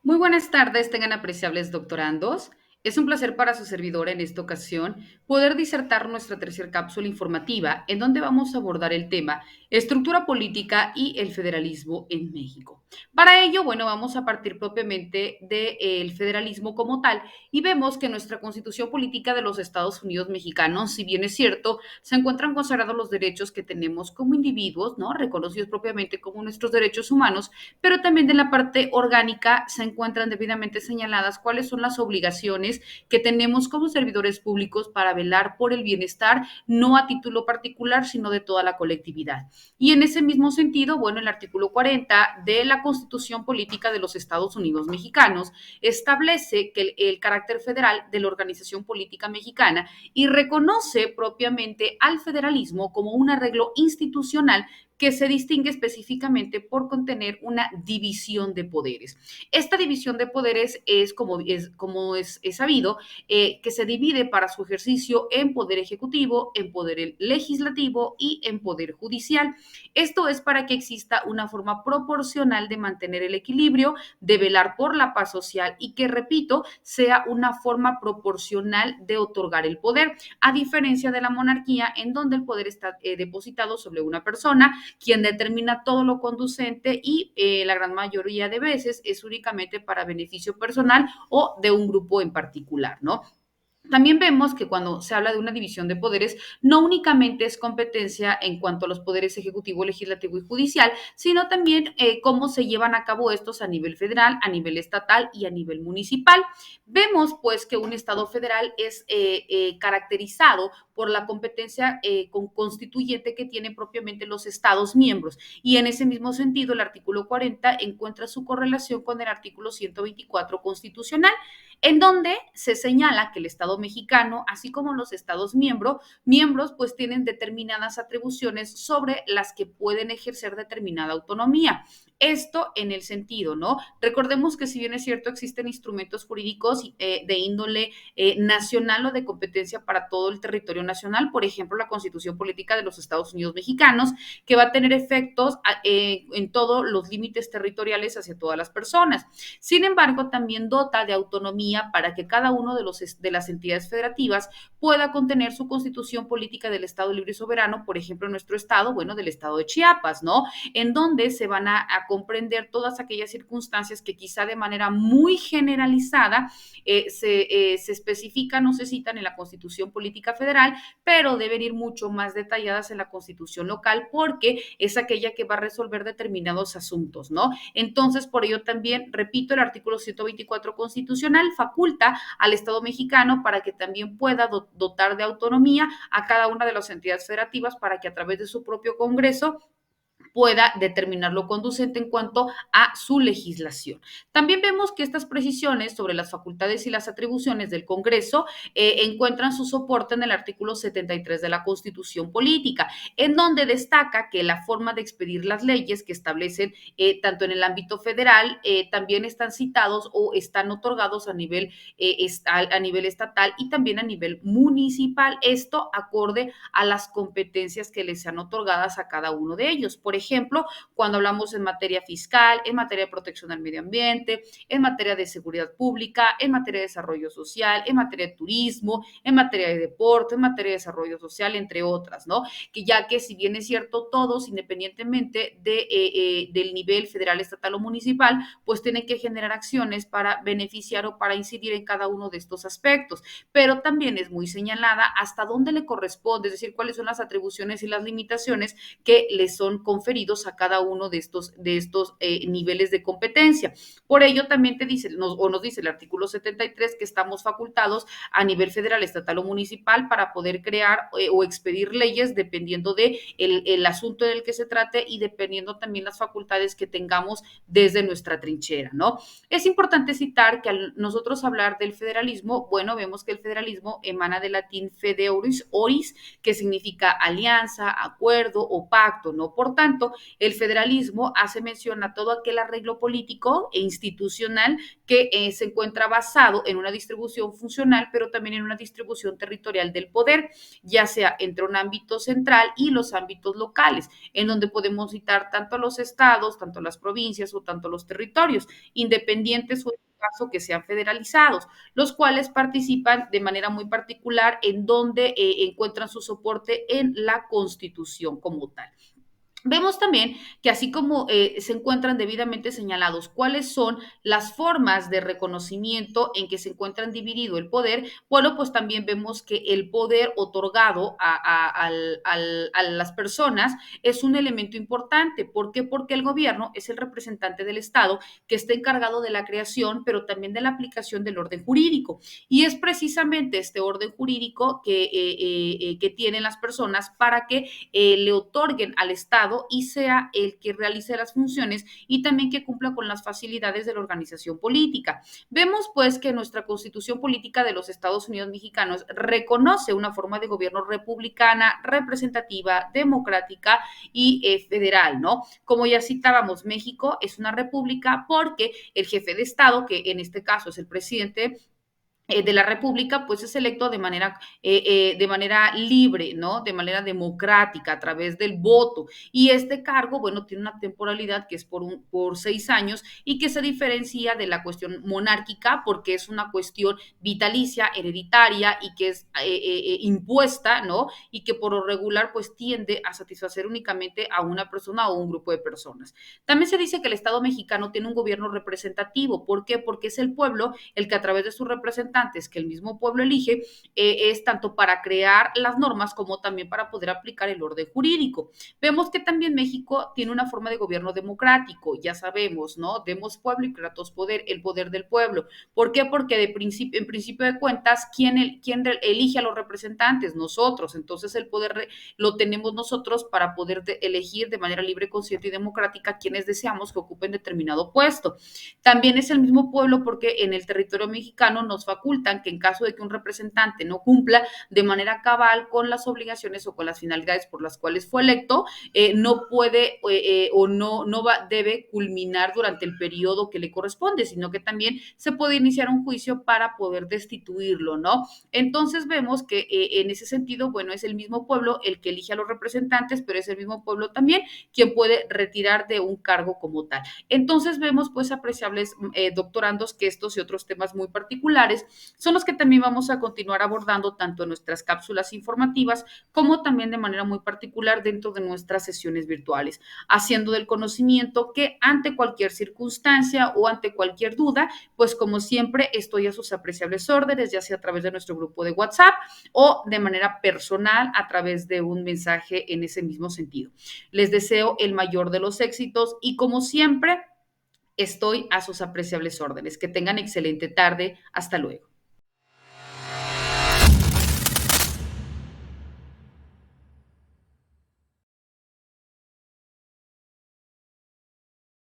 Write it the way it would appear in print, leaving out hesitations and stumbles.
Muy buenas tardes, tengan apreciables doctorandos. Es un placer para su servidora en esta ocasión poder disertar nuestra tercera cápsula informativa en donde vamos a abordar el tema estructura política y el federalismo en México. Para ello, bueno, vamos a partir propiamente del federalismo como tal y vemos que nuestra constitución política de los Estados Unidos mexicanos, si bien es cierto, se encuentran consagrados los derechos que tenemos como individuos, ¿no? Reconocidos propiamente como nuestros derechos humanos, pero también de la parte orgánica se encuentran debidamente señaladas cuáles son las obligaciones que tenemos como servidores públicos para velar por el bienestar, no a título particular, sino de toda la colectividad. Y en ese mismo sentido, bueno, el artículo 40 de la Constitución Política de los Estados Unidos Mexicanos establece que el carácter federal de la organización política mexicana y reconoce propiamente al federalismo como un arreglo institucional que se distingue específicamente por contener una división de poderes. Esta división de poderes es sabido, que se divide para su ejercicio en poder ejecutivo, en poder legislativo y en poder judicial. Esto es para que exista una forma proporcional de mantener el equilibrio, de velar por la paz social y que, repito, sea una forma proporcional de otorgar el poder, a diferencia de la monarquía en donde el poder está depositado sobre una persona quien determina todo lo conducente y la gran mayoría de veces es únicamente para beneficio personal o de un grupo en particular, ¿no? También vemos que cuando se habla de una división de poderes, no únicamente es competencia en cuanto a los poderes ejecutivo, legislativo y judicial, sino también cómo se llevan a cabo estos a nivel federal, a nivel estatal y a nivel municipal. Vemos pues que un Estado federal es caracterizado por la competencia constituyente que tienen propiamente los Estados miembros. Y en ese mismo sentido, el artículo 40 encuentra su correlación con el artículo 124 constitucional, en donde se señala que el Estado mexicano, así como los Estados miembros, pues tienen determinadas atribuciones sobre las que pueden ejercer determinada autonomía. Esto en el sentido, ¿no? Recordemos que si bien es cierto, existen instrumentos jurídicos de índole nacional o de competencia para todo el territorio nacional, por ejemplo, la Constitución Política de los Estados Unidos Mexicanos, que va a tener efectos en todos los límites territoriales hacia todas las personas. Sin embargo, también dota de autonomía para que cada uno de las entidades federativas pueda contener su constitución política del Estado libre y soberano, por ejemplo, nuestro estado, bueno, del estado de Chiapas, ¿no? En donde se van a comprender todas aquellas circunstancias que quizá de manera muy generalizada se especifican o se citan en la Constitución Política Federal, pero deben ir mucho más detalladas en la Constitución local porque es aquella que va a resolver determinados asuntos, ¿no? Entonces, por ello también, repito, el artículo 124 constitucional faculta al Estado mexicano para que también pueda dotar de autonomía a cada una de las entidades federativas para que a través de su propio Congreso pueda determinar lo conducente en cuanto a su legislación. También vemos que estas precisiones sobre las facultades y las atribuciones del Congreso encuentran su soporte en el artículo 73 de la Constitución Política, en donde destaca que la forma de expedir las leyes que establecen tanto en el ámbito federal también están citados o están otorgados a nivel estatal y también a nivel municipal. Esto acorde a las competencias que les sean otorgadas a cada uno de ellos. Por ejemplo, cuando hablamos en materia fiscal, en materia de protección al medio ambiente, en materia de seguridad pública, en materia de desarrollo social, en materia de turismo, en materia de deporte, en materia de desarrollo social, entre otras, ¿no? Que ya que si bien es cierto, todos, independientemente del nivel federal, estatal o municipal, pues tienen que generar acciones para beneficiar o para incidir en cada uno de estos aspectos. Pero también es muy señalada hasta dónde le corresponde, es decir, cuáles son las atribuciones y las limitaciones que le son conferidos a cada uno de estos niveles de competencia. Por ello, también te dice, nos dice el artículo 73 que estamos facultados a nivel federal, estatal o municipal para poder crear o expedir leyes dependiendo de el asunto del que se trate y dependiendo también las facultades que tengamos desde nuestra trinchera, ¿no? Es importante citar que al nosotros hablar del federalismo, bueno, vemos que el federalismo emana del latín fede oris, que significa alianza, acuerdo o pacto, ¿no? Por tanto, el federalismo hace mención a todo aquel arreglo político e institucional que se encuentra basado en una distribución funcional, pero también en una distribución territorial del poder, ya sea entre un ámbito central y los ámbitos locales, en donde podemos citar tanto a los estados, tanto a las provincias o tanto a los territorios, independientes o en caso que sean federalizados, los cuales participan de manera muy particular en donde encuentran su soporte en la Constitución como tal. Vemos también que así como se encuentran debidamente señalados cuáles son las formas de reconocimiento en que se encuentran dividido el poder, bueno, pues también vemos que el poder otorgado a las personas es un elemento importante. ¿Por qué? Porque el gobierno es el representante del Estado que está encargado de la creación, pero también de la aplicación del orden jurídico. Y es precisamente este orden jurídico que tienen las personas para que le otorguen al Estado y sea el que realice las funciones y también que cumpla con las facilidades de la organización política. Vemos pues que nuestra Constitución Política de los Estados Unidos Mexicanos reconoce una forma de gobierno republicana, representativa, democrática y federal, ¿no? Como ya citábamos, México es una república porque el jefe de Estado, que en este caso es el presidente de la República, pues es electo de manera libre, ¿no? De manera democrática, a través del voto. Y este cargo, bueno, tiene una temporalidad que es por 6 años y que se diferencia de la cuestión monárquica porque es una cuestión vitalicia, hereditaria y que es impuesta, ¿no? Y que por lo regular, pues tiende a satisfacer únicamente a una persona o un grupo de personas. También se dice que el Estado mexicano tiene un gobierno representativo. ¿Por qué? Porque es el pueblo el que a través de sus representantes que el mismo pueblo elige, es tanto para crear las normas como también para poder aplicar el orden jurídico. Vemos que también México tiene una forma de gobierno democrático, ya sabemos, ¿no? Demos pueblo y kratos poder, el poder del pueblo. ¿Por qué? Porque en principio de cuentas, ¿quién elige a los representantes? Nosotros. Entonces el poder lo tenemos nosotros para poder elegir de manera libre, consciente y democrática quienes deseamos que ocupen determinado puesto. También es el mismo pueblo porque en el territorio mexicano nos facultan que en caso de que un representante no cumpla de manera cabal con las obligaciones o con las finalidades por las cuales fue electo, no puede o no debe culminar durante el periodo que le corresponde, sino que también se puede iniciar un juicio para poder destituirlo, ¿no? Entonces vemos que en ese sentido, bueno, es el mismo pueblo el que elige a los representantes, pero es el mismo pueblo también quien puede retirar de un cargo como tal. Entonces vemos pues apreciables doctorandos que estos y otros temas muy particulares son los que también vamos a continuar abordando tanto en nuestras cápsulas informativas como también de manera muy particular dentro de nuestras sesiones virtuales, haciendo del conocimiento que ante cualquier circunstancia o ante cualquier duda, pues como siempre estoy a sus apreciables órdenes, ya sea a través de nuestro grupo de WhatsApp o de manera personal a través de un mensaje en ese mismo sentido. Les deseo el mayor de los éxitos y como siempre, estoy a sus apreciables órdenes. Que tengan excelente tarde. Hasta luego.